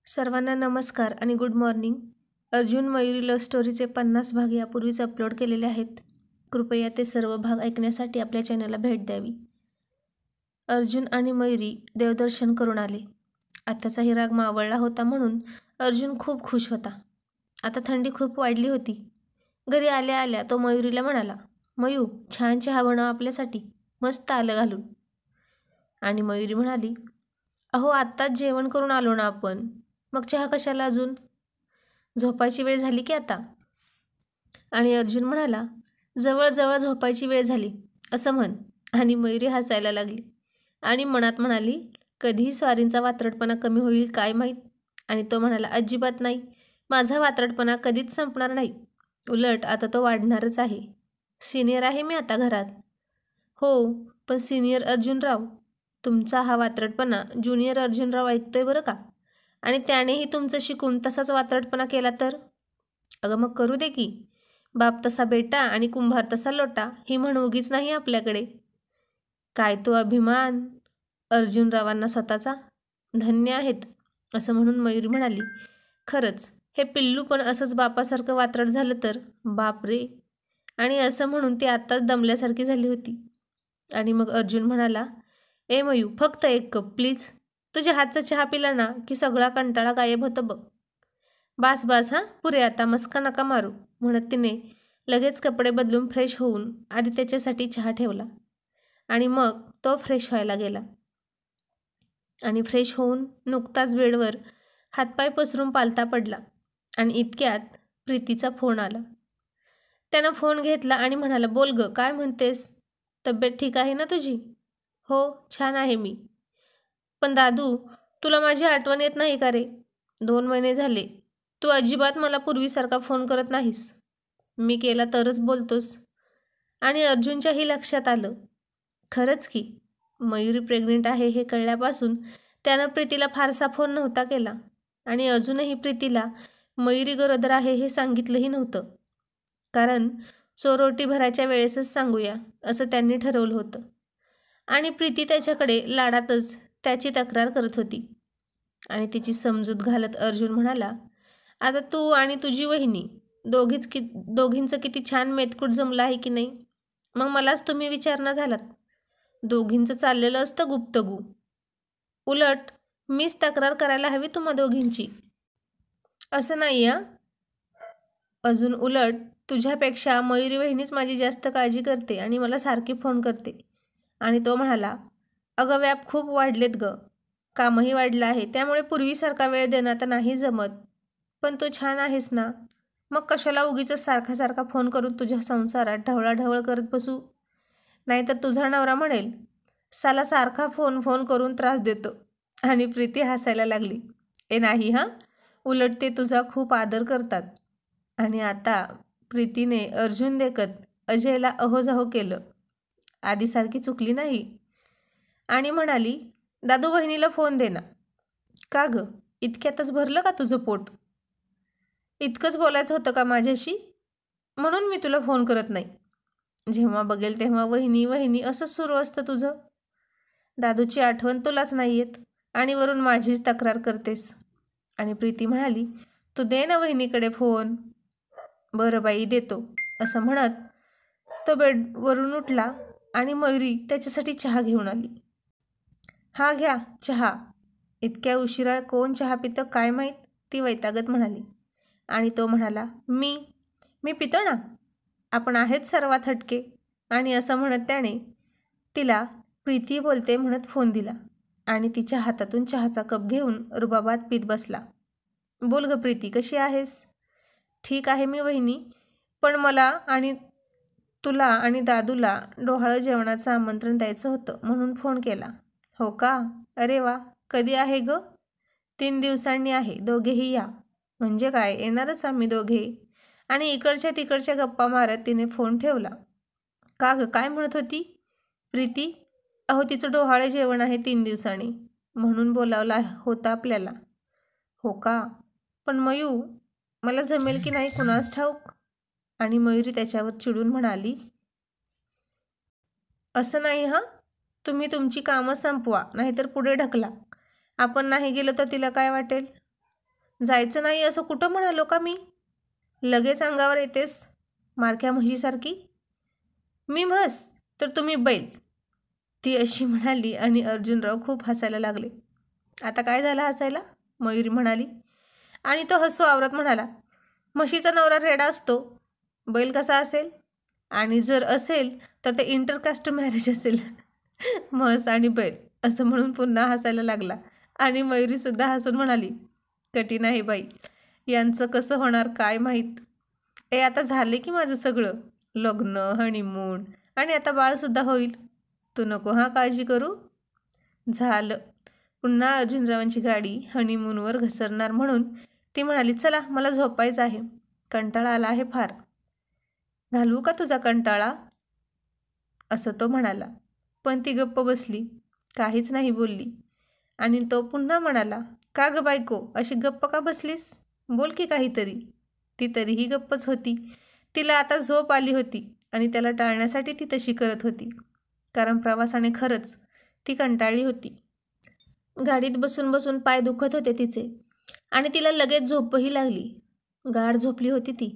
सर्वांना नमस्कार आणि good morning. Arjun Mayuri love स्टोरीचे 50 भाग यापूर्वीच अपलोड केलेले आहेत. कृपया ते सर्व भाग ऐकण्यासाठी आपल्या चॅनलला भेट द्यावी. अर्जुन आणि मयुरी देवदर्शन करून आले. आत्याचाही राग मावळला होता म्हणून अर्जुन खूप खुश होता. आता थंडी खूप वाढली होती. घरी आल्या आल्या तो मयुरीला म्हणाला, मयू, छान चहा बनव आपल्यासाठी, मस्त आलं घालून. आणि मयुरी म्हणाली, अहो आत्ताच जेवण करून आलो ना आपण, मग चहा कशाला अजून? झोपायची वेळ झाली की आता? आणि अर्जुन म्हणाला, जवळजवळ झोपायची वेळ झाली असं म्हण. आणि मयुरी हसायला लागली आणि मनात म्हणाली, कधीही स्वारींचा वात्रटपणा कमी होईल काय माहीत. आणि तो म्हणाला, अजिबात नाही, माझा वात्रटपणा कधीच संपणार नाही, उलट आता तो वाढणारच आहे. सिनियर आहे मी आता घरात. हो, पण सिनियर अर्जुनराव, तुमचा हा वात्रटपणा ज्युनियर अर्जुनराव ऐकतोय बरं का. आणि त्यानेही तुमचं शिकून तसाच वात्रटपणा केला तर? अगं मग करू दे की. बाप तसा बेटा आणि कुंभार तसा लोटा, ही म्हण उगीच नाही आपल्याकडे. काय तो अभिमान अर्जुनरावांना स्वतःचा. धन्य आहेत. असं म्हणून मयुरी म्हणाली, खरंच हे पिल्लू पण असंच बापासारखं वात्रट झालं तर बाप रे. आणि असं म्हणून ती आत्ताच दमल्यासारखी झाली होती. आणि मग अर्जुन म्हणाला, ए मयू, फक्त एक कप प्लीज. तुझ्या हातचा चहा पिला ना की सगळा कंटाळा गायब होतं बघ. बास बास हां, पुरे आता, मस्का नका मारू, म्हणत तिने लगेच कपडे बदलून फ्रेश होऊन आधी त्याच्यासाठी चहा ठेवला. आणि मग तो फ्रेश व्हायला गेला. आणि फ्रेश होऊन नुकताच बेडवर हातपाय पसरून पालथा पडला. आणि इतक्यात प्रीतीचा फोन आला. त्यानं फोन घेतला आणि म्हणाला, बोल ग, काय म्हणतेस? तब्येत ठीक आहे ना तुझी? हो, छान आहे मी. पण दादू, तुला माझी आठवण येत नाही का रे? 2 महिने झाले तू अजिबात मला पूर्वीसारखा फोन करत नाहीस. मी केला तरच बोलतोस. आणि अर्जुनच्याही लक्षात आलं, खरंच की मयुरी प्रेग्नेंट आहे हे कळल्यापासून त्यानं प्रीतीला फारसा फोन नव्हता केला. आणि अजूनही प्रीतीला मयुरी गरोदर आहे हे सांगितलंही नव्हतं. कारण चोरोटी भरायच्या वेळेसच सांगूया असं त्यांनी ठरवलं होतं. आणि प्रीती त्याच्याकडे लाडातच त्याची तक्रार करत होती. आणि तिची समजूत घालत अर्जुन म्हणाला, आता तू आणि तुझी वहिनी दोघींचं किती छान मेतकूट जमलं आहे की नाही. मग मलाच तुम्ही विचारणा झालात. दोघींचं चाललेलं असतं गुप्तगू. उलट मीच तक्रार करायला हवी तुम्हा दोघींची. असं नाही हां. अजून उलट तुझ्यापेक्षा मयुरी वहिनीच माझी जास्त काळजी करते आणि मला सारखी फोन करते. आणि तो म्हणाला, अगं व्याप खूप वाढलेत ग, कामही वाढलं आहे, त्यामुळे पूर्वीसारखा वेळ देणं आता नाही जमत. पण तू छान आहेस ना, मग कशाला उगीच सारखा सारखा फोन करून तुझ्या संसारात ढवळाढवळ करत बसू. नाहीतर तुझा नवरा म्हणेल, साला सारखा फोन फोन करून त्रास देतो. आणि प्रीती हसायला लागली. ए नाही हां, उलट ते तुझा खूप आदर करतात. आणि आता प्रीतीने अर्जुन देखत अजयला अहोजाहो केलं. आधीसारखी चुकली नाही. आणि म्हणाली, दादू बहिणीला फोन दे ना. का ग, इतक्यातच भरलं का तुझं पोट? इतकंच बोलायचं होतं का माझ्याशी? म्हणून मी तुला फोन करत नाही. जेव्हा बघेल तेव्हा वहिनी वहिनी असंच सुरू असतं तुझं. दादूची आठवण तुलाच नाही येत आणि वरून माझीच तक्रार करतेस. आणि प्रीती म्हणाली, तू दे ना वहिनीकडे फोन. बरं बाई, देतो, असं म्हणत तो बेडवरून उठला आणि मयुरी त्याच्यासाठी चहा घेऊन आली. हा घ्या चहा. इतक्या उशिरा कोण चहा पितं काय माहीत, ती वैतागत म्हणाली. आणि तो म्हणाला, मी पितो ना, आपण आहेच सर्वात हटके. आणि असं म्हणत त्याने तिला प्रीती बोलते म्हणत फोन दिला. आणि तिच्या हातातून चहाचा कप घेऊन रुबाबात पीत बसला. बोल ग प्रीती, कशी आहेस? ठीक आहे मी वहिनी, पण मला आणि तुला आणि दादूला डोहाळं जेवणाचं आमंत्रण द्यायचं होतं म्हणून फोन केला. हो का? अरे वा, कधी आहे ग? 3 दिवसांनी आहे, दोघेही या. म्हणजे काय, येणारच आम्ही दोघे. आणि इकडच्या तिकडच्या गप्पा मारत तिने फोन ठेवला. का ग, काय म्हणत होती प्रीती? अहो तिचं डोहाळं जेवण आहे 3 दिवसांनी, म्हणून बोलावला होता आपल्याला. हो का? पण मयू, मला जमेल की नाही कुणास ठाऊक. आणि मयुरी त्याच्यावर चिडून म्हणाली, असं नाही हां, तुम्ही तुमची कामं संपवा, नाहीतर पुढे ढकला. आपण नाही गेलो तर तिला काय वाटेल? जायचं नाही असं कुठं म्हणालो का मी? लगेच अंगावर येतेस मारक्या म्हशीसारखी. मी म्हस तर तुम्ही बैल, ती अशी म्हणाली आणि अर्जुनराव खूप हसायला लागले. आता काय झालं हसायला? मयुरी म्हणाली. आणि तो हसू आवरत म्हणाला, म्हशीचा नवरा रेडा असतो, बैल कसा असेल? आणि जर असेल तर ते इंटरकास्ट मॅरेज असेल. म्हस आणि बैल असं म्हणून पुन्हा हसायला लागला. आणि मयुरीसुद्धा हसून म्हणाली, कठीण आहे बाई, यांचं कसं होणार काय माहीत. आता झाले की माझं सगळं, लग्न, हनीमून आणि आता बाळसुद्धा होईल. तू नको हां काळजी करू. झालं. पुन्हा अर्जुनरावांची गाडी हनीमूनवर घसरणार म्हणून ती म्हणाली, चला मला झोपायचं आहे, कंटाळा आला आहे फार. घालवू का तुझा कंटाळा? असं तो म्हणाला. पण ती गप्प बसली, काहीच नाही बोलली. आणि तो पुन्हा म्हणाला, का ग बायको अशी गप्प का बसलीस? बोल की काहीतरी. ती तरीही गप्पच होती. तिला आता झोप आली होती आणि त्याला टाळण्यासाठी ती तशी करत होती, कारण प्रवासाने खरंच ती कंटाळली होती. गाडीत बसून बसून पाय दुखत होते तिचे आणि तिला लगेच झोपही लागली. गाढ झोपली होती ती.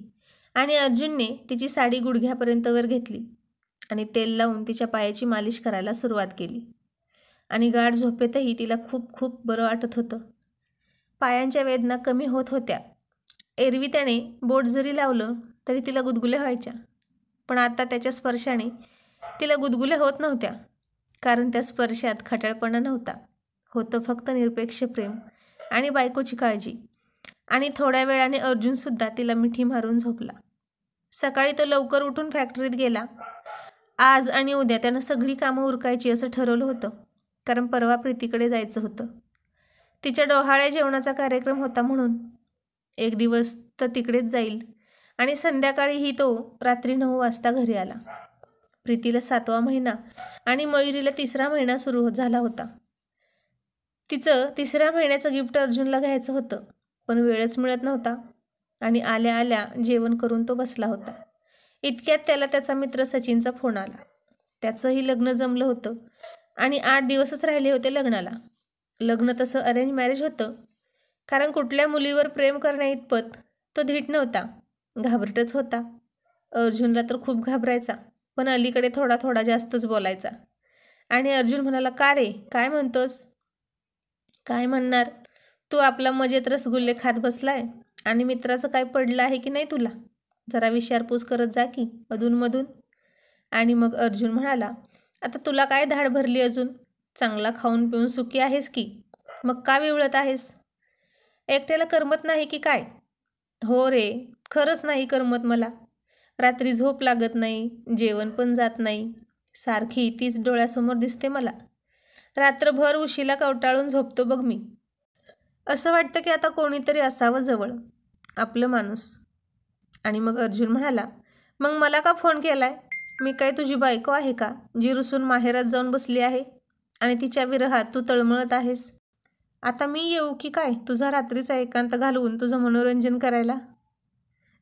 आणि अर्जुनने तिची साडी गुडघ्यापर्यंत वर घेतली आणि तेल लावून तिच्या पायाची मालिश करायला सुरुवात केली. आणि गाढ झोपेतही तिला खूप खूप बरं वाटत होतं. पायांच्या वेदना कमी होत होत्या. एरवी त्याने बोट जरी लावलं तरी तिला गुदगुल्या व्हायच्या, पण आता त्याच्या स्पर्शाने तिला गुदगुल्या होत नव्हत्या, कारण त्या स्पर्शात खट्याळपणा नव्हता. होतं फक्त निरपेक्ष प्रेम आणि बायकोची काळजी. आणि थोड्या वेळाने अर्जुनसुद्धा तिला मिठी मारून झोपला. सकाळी तो लवकर उठून फॅक्टरीत गेला. आज आणि उद्या त्यानं सगळी कामं उरकायची असं ठरवलं होतं, कारण परवा प्रीतीकडे जायचं होतं. तिच्या डोहाळ्या जेवणाचा कार्यक्रम होता म्हणून. एक दिवस तर तिकडेच जाईल आणि संध्याकाळीही तो रात्री 9 वाजता घरी आला. प्रीतीला 7वा महिना आणि मयुरीला 3रा महिना सुरू झाला होता. तिचं 3ऱ्या महिन्याचं गिफ्ट अर्जुनला घ्यायचं होतं, पण वेळच मिळत नव्हता. आणि आल्या आल्या जेवण करून तो बसला होता. इतक्यात त्याला त्याचा मित्र सचिनचा फोन आला. त्याचंही लग्न जमलं होतं आणि 8 दिवसच राहिले होते लग्नाला. लग्न तसं अरेंज मॅरेज होतं, कारण कुठल्या मुलीवर प्रेम करण्याइतपत तो धीट नव्हता, घाबरटच होता. अर्जुनला तर खूप घाबरायचा, पण अलीकडे थोडा थोडा जास्तच बोलायचा. आणि अर्जुन म्हणाला, का रे काय म्हणतोस? काय म्हणणार, तू आपला मजेत रसगुल्ले खात बसलाय आणि मित्राचं काय पडलं आहे की नाही तुला? जरा विचारपूस करत जा की अधूनमधून. आणि मग अर्जुन म्हणाला, आता तुला काय धाड भरली अजून? चांगला खाऊन पिऊन सुखी आहेस की, मग का विवळत आहेस? एकट्याला करमत नाही की काय? हो रे, खरंच नाही करमत मला. रात्री झोप लागत नाही, जेवण पण जात नाही, सारखी तीच डोळ्यासमोर दिसते मला. रात्रभर उशीला कवटाळून झोपतो बघ मी. असं वाटतं की आता कोणीतरी असावं जवळ, आपलं माणूस. आणि मग अर्जुन म्हणाला, मग मला का फोन केलाय? मी काय तुझी बायको आहे का, जी रुसून माहेरात जाऊन बसली आहे आणि तिच्या विरहात तू तळमळत आहेस? आता मी येऊ की काय तुझा रात्रीचा एकांत घालवून तुझं मनोरंजन करायला?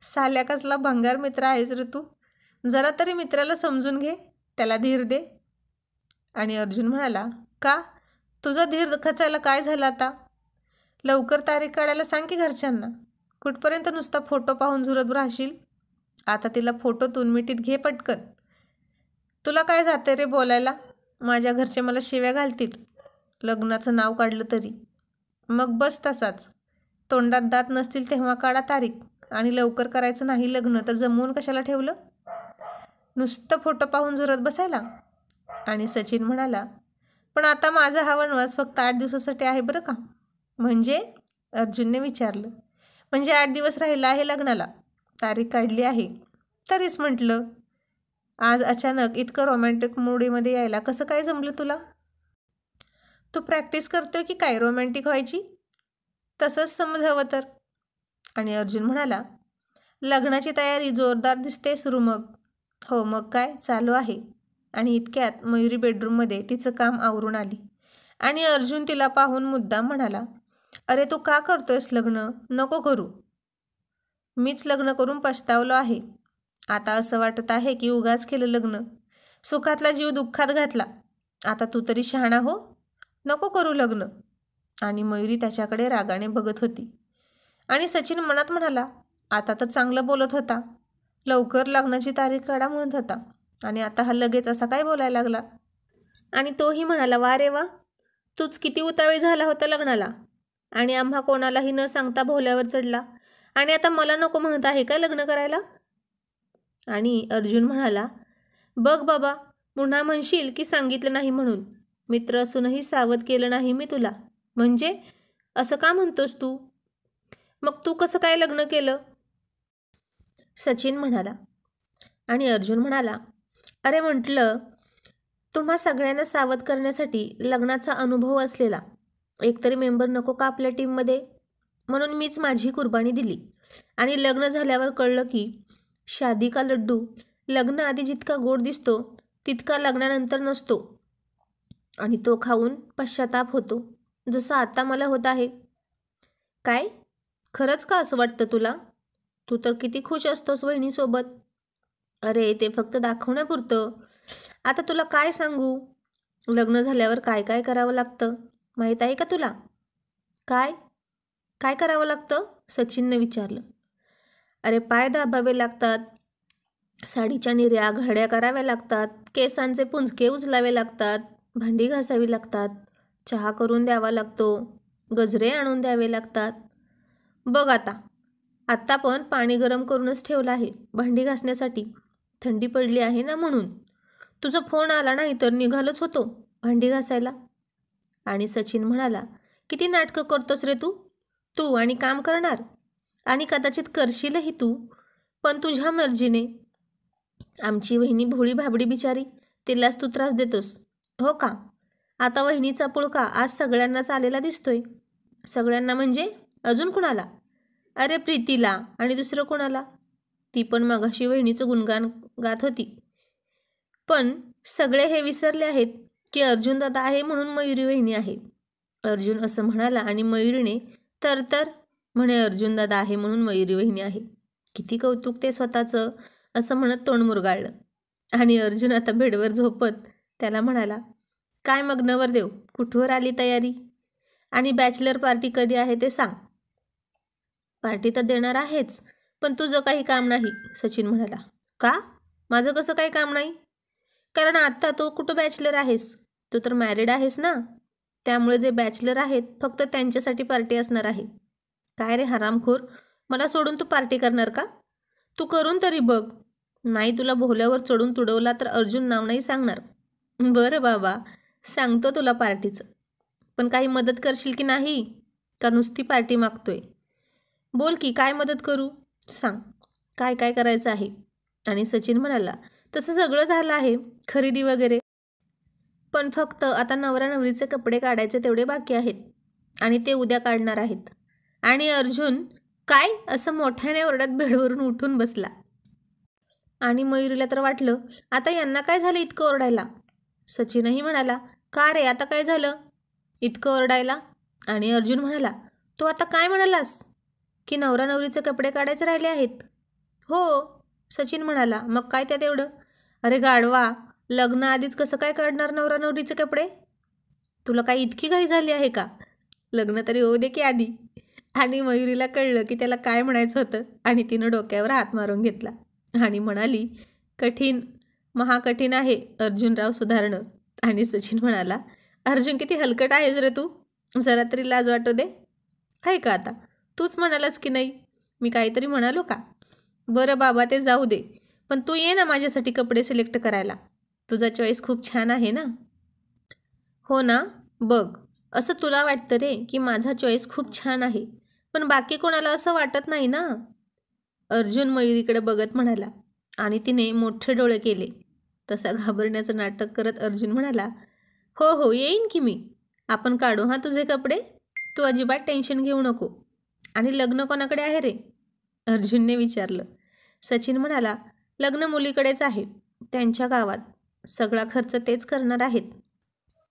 साल्या कसला भंगार मित्र आहेस रे तू. जरा तरी मित्राला समजून घे, त्याला धीर दे. आणि अर्जुन म्हणाला, का? तुझा धीर खचायला काय झालं आता? लवकर तारीख काढायला सांग की घरच्यांना. कुठपर्यंत नुसता फोटो पाहून झुरत राहशील? आता तिला फोटोतून मिठीत घे पटकन. तुला काय जाते रे बोलायला? माझ्या घरचे मला शिव्या घालतील लग्नाचं नाव काढलं तरी. मग बस तसाच, तोंडात दात नसतील तेव्हा काढा तारीख. आणि लवकर करायचं नाही लग्न तर जमवून कशाला ठेवलं? नुसतं फोटो पाहून झुरत बसायला? आणि सचिन म्हणाला, पण आता माझा हा वनवास फक्त 8 दिवसासाठी आहे बरं का. म्हणजे? अर्जुनने विचारलं. म्हणजे 8 दिवस राहिला आहे लग्नाला, तारीख काढली आहे. तरीच म्हटलं, आज अचानक इतकं रोमॅन्टिक मूडमध्ये यायला कसं काय जमलं तुला? तू प्रॅक्टिस करतोय की काय रोमॅन्टिक व्हायची? तसंच समज हवं तर. आणि अर्जुन म्हणाला, लग्नाची तयारी जोरदार दिसते सुरू मग. हो मग काय, चालू आहे. आणि इतक्यात मयुरी बेडरूममध्ये तिचं काम आवरून आली. आणि अर्जुन तिला पाहून मुद्दाम म्हणाला, अरे तू का करतोयस लग्न? नको करू. मीच लग्न करून पछतावलो आहे. आता असं वाटत आहे की उगाच केलं लग्न, सुखातला जीव दुःखात घातला. आता तू तरी शहाणा हो, नको करू लग्न. आणि मयुरी त्याच्याकडे रागाने बघत होती. आणि सचिन मनात म्हणाला, आता तर चांगलं बोलत होता, लवकर लग्नाची तारीख काढा म्हणत होता, आणि आता हा लगेच असा काय बोलायला लागला. आणि तोही म्हणाला, वा रे वा, तूच किती उतावळी झाला होता लग्नाला, आणि आम्हा कोणालाही न सांगता भोल्यावर चढला, आणि आता मला नको म्हणत आहे का लग्न करायला. आणि अर्जुन म्हणाला, बघ बाबा, पुन्हा म्हणशील की सांगितलं नाही म्हणून. मित्र असूनही सावध केलं नाही मी तुला. म्हणजे असं का म्हणतोस तू? मग तू कसं काय लग्न केलं? सचिन म्हणाला. आणि अर्जुन म्हणाला, अरे म्हटलं, तुम्हा सगळ्यांना सावध करण्यासाठी लग्नाचा अनुभव असलेला एकतरी मेंबर नको का आपल्या टीममध्ये? म्हणून मीच माझी कुर्बानी दिली. आणि लग्न झाल्यावर कळलं की शादी का लड्डू लग्न आधी जितका गोड दिसतो तितका लग्नानंतर नसतो, आणि तो खाऊन पश्चाताप होतो, जसं आता मला होत आहे. काय? खरंच का असं वाटतं तुला? तू तर किती खुश असतोस वहिनीसोबत. अरे ते फक्त दाखवण्यापुरतं. आता तुला काय सांगू, लग्न झाल्यावर काय काय करावं लागतं माहीत आहे का तुला? काय काय करावं लागतं? सचिनने विचारलं. अरे पाय दाबावे लागतात, साडीच्या निर्या घड्या कराव्या लागतात, केसांचे पुंजके उचलावे लागतात, भांडी घासावी लागतात, चहा करून द्यावा लागतो, गजरे आणून द्यावे लागतात. बघ आत्ता पण पाणी गरम करूनच ठेवलं आहे भांडी घासण्यासाठी, थंडी पडली आहे ना म्हणून. तुझा फोन आला नाही तर निघालोच होतो भांडी घासायला. आणि सचिन म्हणाला, किती नाटकं करतोस रे तू. तू आणि काम करणार, आणि कदाचित करशीलही तू, पण तुझ्या मर्जीने. आमची वहिनी भोळी भाबडी बिचारी, तिलाच तू त्रास देतोस हो का? आता वहिनीचा पुळका आज सगळ्यांनाच आलेला दिसतोय. सगळ्यांना म्हणजे अजून कुणाला? अरे प्रीतीला, आणि दुसरं कोणाला? ती पण मगाशी वहिनीचं गुणगान गात होती. पण सगळे हे विसरले आहेत की अर्जुन दादा आहे म्हणून मयुरी वहिनी आहे. अर्जुन असं म्हणाला आणि मयुरीने तर म्हणे अर्जुन दादा आहे म्हणून मयुरी वहिनी आहे. किती कौतुक ते स्वतःचं, असं म्हणत तोंड मुरगाळलं. आणि अर्जुन आता बेडवर झोपत त्याला म्हणाला, काय मग नवरदेव, कुठवर आली तयारी? आणि बॅचलर पार्टी कधी आहे ते सांग. पार्टी तर देणार आहेच, पण तुझं काही काम नाही. सचिन म्हणाला. का? माझं कसं काही काम नाही? कारण आत्ता तू कुठं बॅचलर आहेस, तू तर मॅरिड आहेस ना. त्यामुळे जे बॅचलर आहेत फक्त त्यांच्यासाठी पार्टी असणार आहे. काय रे हरामखोर, मला सोडून तू पार्टी करणार का? तू करून तरी बघ. नाही तुला भोल्यावर चढून तुडवला तर अर्जुन नाव नाही सांगणार. बरं बाबा, सांगतो तुला पार्टीचं, पण काही मदत करशील की नाही, का नुसती पार्टी मागतोय? बोल की, काय मदत करू, सांग, काय काय करायचं आहे. आणि सचिन म्हणाला, तसं सगळं झालं आहे, खरेदी वगैरे, पण फक्त आता नवरा नवरीचे कपडे काढायचे तेवढे बाकी आहेत, आणि ते उद्या काढणार आहेत. आणि अर्जुन काय असं मोठ्याने ओरडत बेडवरून उठून बसला. आणि मयुरीला तर वाटलं, आता यांना काय झालं इतकं ओरडायला. सचिनही म्हणाला, का रे आता काय झालं इतकं ओरडायला? आणि अर्जुन म्हणाला, तू आता काय म्हणालास की नवरा नवरीचे कपडे काढायचे राहिले आहेत? हो, सचिन म्हणाला, मग काय त्यात एवढं? अरे गाढवा, लग्न आधीच कसं काय काढणार नवरा नवरीचे कपडे? तुला काही इतकी घाई झाली आहे का? लग्न तरी होऊ दे की आधी. आणि मयुरीला कळलं की त्याला काय म्हणायचं होतं, आणि तिनं डोक्यावर हात मारून घेतला आणि म्हणाली, कठीण, महाकठीण आहे अर्जुनराव सुधारणं. आणि सचिन म्हणाला, अर्जुन किती हलकट आहेस रे तू, जरा तरी लाज वाटू दे. आहे का आता? तूच म्हणालास की नाही, मी काहीतरी म्हणालो का? बरं बाबा, ते जाऊ दे, पण तू ये ना माझ्यासाठी कपडे सिलेक्ट करायला. तुझा चॉईस खूप छान आहे ना. हो ना, बघ, असं तुला वाटतं रे की माझा चॉईस खूप छान आहे, पण बाकी कोणाला असं वाटत नाही ना. अर्जुन मयुरीकडे बघत म्हणाला. आणि तिने मोठे डोळे केले. तसा घाबरण्याचं नाटक करत अर्जुन म्हणाला, हो हो, येईन की मी. आपण काढू हां तुझे कपडे, तू अजिबात टेन्शन घेऊ नको. आणि लग्न कोणाकडे आहे रे? अर्जुनने विचारलं. सचिन म्हणाला, लग्न मुलीकडेच आहे, त्यांच्या गावात. सगळा खर्च तेच करणार आहेत,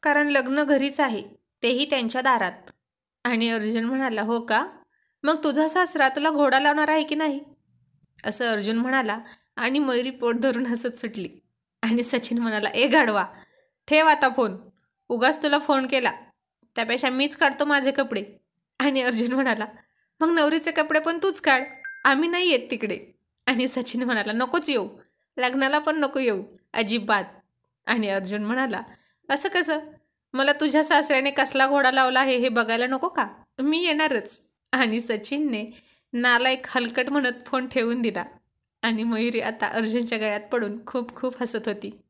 कारण लग्न घरीच आहे, तेही त्यांच्या दारात. आणि अर्जुन म्हणाला, हो का? मग तुझा सासरा तुला घोडा लावणार आहे की नाही? असं अर्जुन म्हणाला. आणि मयुरी पोट धरून हसत सुटली. आणि सचिन म्हणाला, ए गाढवा, ठेव आता फोन, उगाच तुला फोन केला, त्यापेक्षा मीच काढतो माझे कपडे. आणि अर्जुन म्हणाला, मग नवरीचे कपडे पण तूच काढ, आम्ही नाही येत तिकडे. आणि सचिन म्हणाला, नकोच येऊ, लग्नाला पण नको येऊ अजिबात. आणि अर्जुन म्हणाला, असं कसं? मला तुझ्या सासऱ्याने कसला घोडा लावला आहे हे बघायला नको का? मी येणारच. आणि सचिनने नालायक हलकट म्हणत फोन ठेवून दिला. आणि मयुरी आता अर्जुनच्या गळ्यात पडून खूप खूप हसत होती.